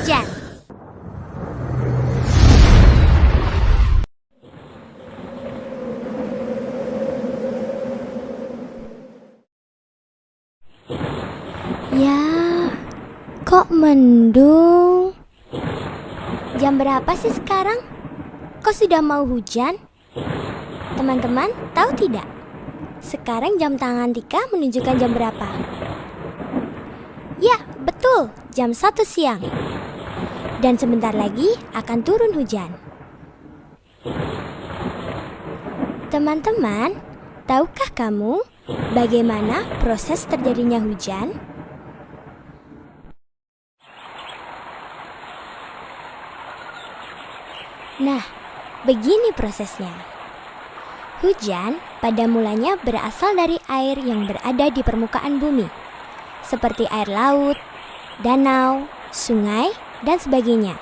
hujan. Ya, kok mendung? Jam berapa sih sekarang? Kok sudah mau hujan? Teman-teman, tahu tidak? Sekarang jam tangan Tika menunjukkan jam berapa? Ya, betul, jam 1 siang. Dan sebentar lagi akan turun hujan. Teman-teman, tahukah kamu bagaimana proses terjadinya hujan? Nah, begini prosesnya. Hujan pada mulanya berasal dari air yang berada di permukaan bumi, seperti air laut, danau, sungai, dan sebagainya,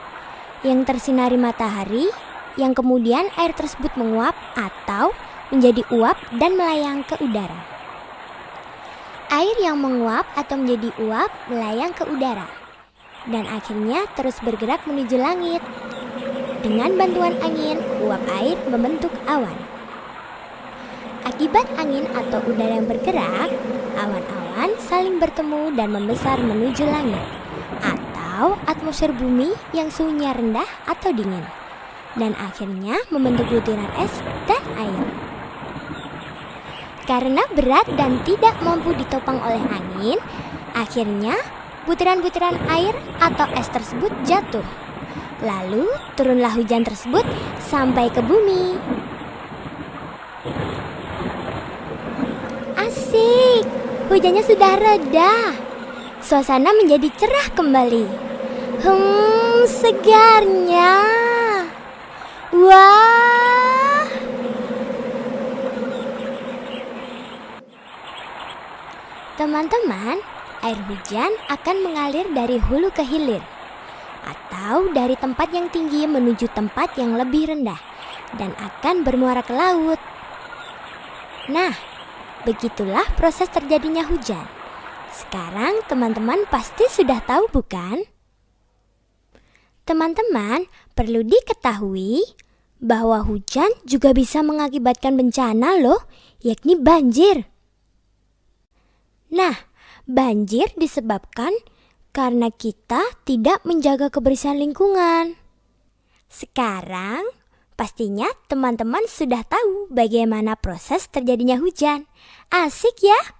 yang tersinari matahari, yang kemudian air tersebut menguap atau menjadi uap dan melayang ke udara. Air yang menguap atau menjadi uap melayang ke udara, dan akhirnya terus bergerak menuju langit. Dengan bantuan angin, uap air membentuk awan. Akibat angin atau udara yang bergerak, awan-awan saling bertemu dan membesar menuju langit atau atmosfer bumi yang suhunya rendah atau dingin, dan akhirnya membentuk butiran es dan air. Karena berat dan tidak mampu ditopang oleh angin, akhirnya butiran-butiran air atau es tersebut jatuh. Lalu turunlah hujan tersebut sampai ke bumi. Asik, hujannya sudah reda. Suasana menjadi cerah kembali. Segarnya. Wah. Teman-teman, air hujan akan mengalir dari hulu ke hilir, atau dari tempat yang tinggi menuju tempat yang lebih rendah, dan akan bermuara ke laut. Nah, begitulah proses terjadinya hujan. Sekarang teman-teman pasti sudah tahu, bukan? Teman-teman, perlu diketahui bahwa hujan juga bisa mengakibatkan bencana loh, yakni banjir. Nah, banjir disebabkan karena kita tidak menjaga kebersihan lingkungan. Sekarang, pastinya teman-teman sudah tahu bagaimana proses terjadinya hujan. Asik ya?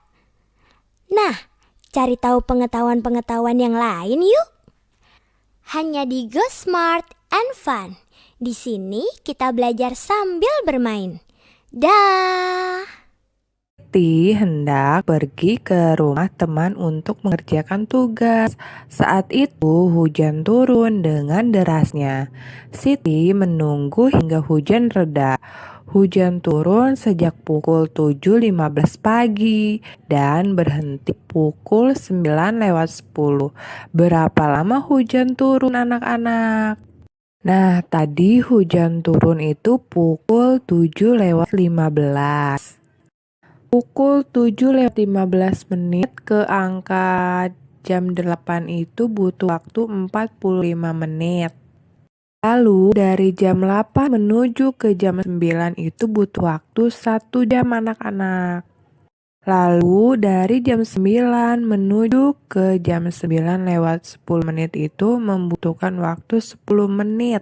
Nah, cari tahu pengetahuan-pengetahuan yang lain yuk. Hanya di Go Smart and Fun. Di sini kita belajar sambil bermain. Dah. Siti hendak pergi ke rumah teman untuk mengerjakan tugas. Saat itu hujan turun dengan derasnya. Siti menunggu hingga hujan reda. Hujan turun sejak pukul 7.15 pagi dan berhenti pukul 9:10. Berapa lama hujan turun anak-anak? Nah, tadi hujan turun itu pukul 7:15. Pukul 7:15 ke angka jam 8 itu butuh waktu 45 menit. Lalu dari jam 8 menuju ke jam 9 itu butuh waktu 1 jam anak-anak. Lalu dari jam 9 menuju ke jam 9:10 itu membutuhkan waktu 10 menit.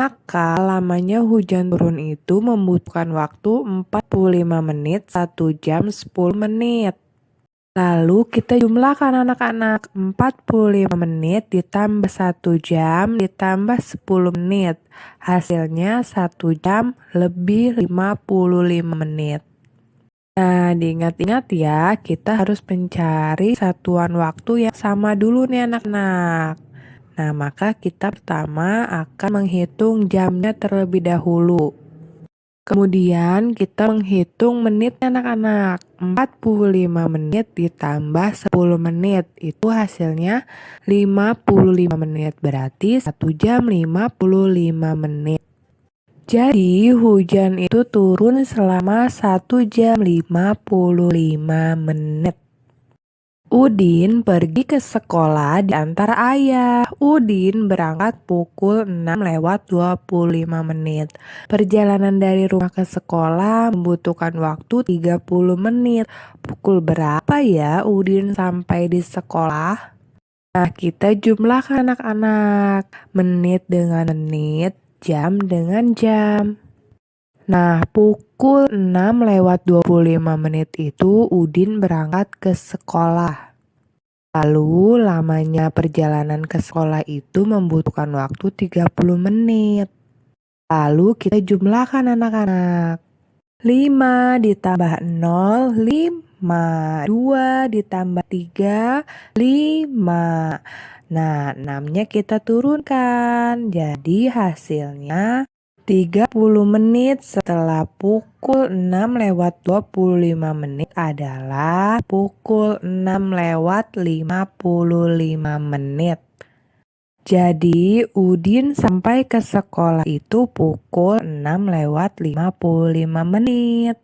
Maka lamanya hujan turun itu membutuhkan waktu 45 menit, 1 jam 10 menit. Lalu kita jumlahkan anak-anak, 45 menit ditambah 1 jam ditambah 10 menit. Hasilnya 1 jam lebih 55 menit. Nah, diingat-ingat ya, kita harus mencari satuan waktu yang sama dulu nih anak-anak. Nah, maka kita pertama akan menghitung jamnya terlebih dahulu. Kemudian kita menghitung menitnya anak-anak. 45 menit ditambah 10 menit. Itu hasilnya 55 menit. Berarti 1 jam 55 menit. Jadi hujan itu turun selama 1 jam 55 menit. Udin pergi ke sekolah diantar ayah. Udin berangkat pukul 6:25. Perjalanan dari rumah ke sekolah membutuhkan waktu 30 menit. Pukul berapa ya Udin sampai di sekolah? Nah, kita jumlahkan anak-anak. Menit dengan menit, jam dengan jam. Nah, pukul 6:25 itu Udin berangkat ke sekolah. Lalu lamanya perjalanan ke sekolah itu membutuhkan waktu 30 menit. Lalu kita jumlahkan anak-anak. 5 ditambah 0, 5. 2 ditambah 3, 5. Nah, 6-nya kita turunkan. Jadi hasilnya 30 menit setelah pukul 6:25 adalah pukul 6:55. Jadi Udin sampai ke sekolah itu pukul 6:55.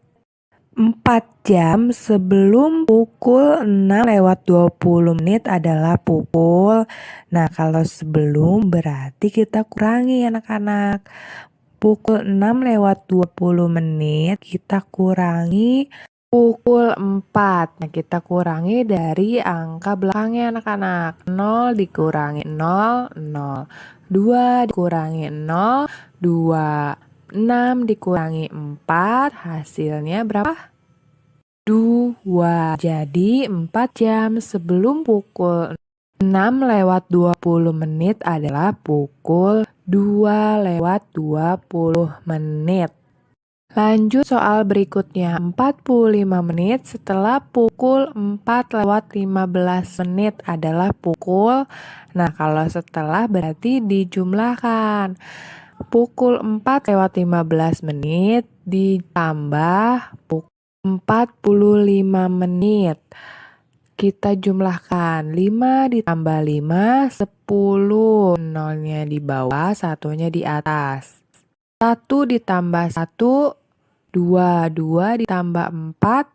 4 jam sebelum pukul 6:20 adalah pukul. Nah, kalau sebelum berarti kita kurangi anak-anak. Pukul 6:20 kita kurangi pukul 4. Nah, kita kurangi dari angka belakangnya anak-anak. 0 dikurangi 0, 0. 2 dikurangi 0, 2. 6 dikurangi 4, hasilnya berapa? 2. Jadi 4 jam sebelum pukul 6:20 adalah pukul 2:20. Lanjut soal berikutnya, 45 menit setelah pukul 4:15 adalah pukul. Nah, kalau setelah berarti dijumlahkan. Pukul 4:15 ditambah pukul 45 menit. Kita jumlahkan 5 ditambah 5, 10. Nolnya di bawah, satunya di atas. 1 ditambah 1, 2. 2 ditambah 4,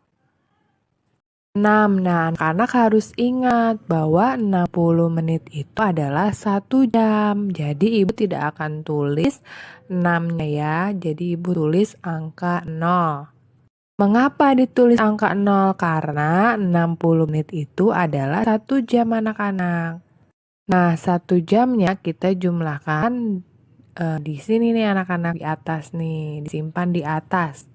6. Nah, anak-anak harus ingat bahwa 60 menit itu adalah 1 jam. Jadi ibu tidak akan tulis 6-nya ya. Jadi ibu tulis angka 0. Mengapa ditulis angka 0? Karena 60 menit itu adalah 1 jam anak-anak. Nah, 1 jamnya kita jumlahkan di sini nih anak-anak, di atas nih, disimpan di atas.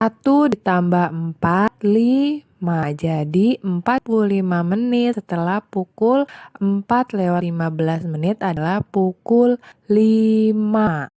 1 ditambah 4, 5. Jadi 45 menit setelah pukul 4:15 adalah pukul 5.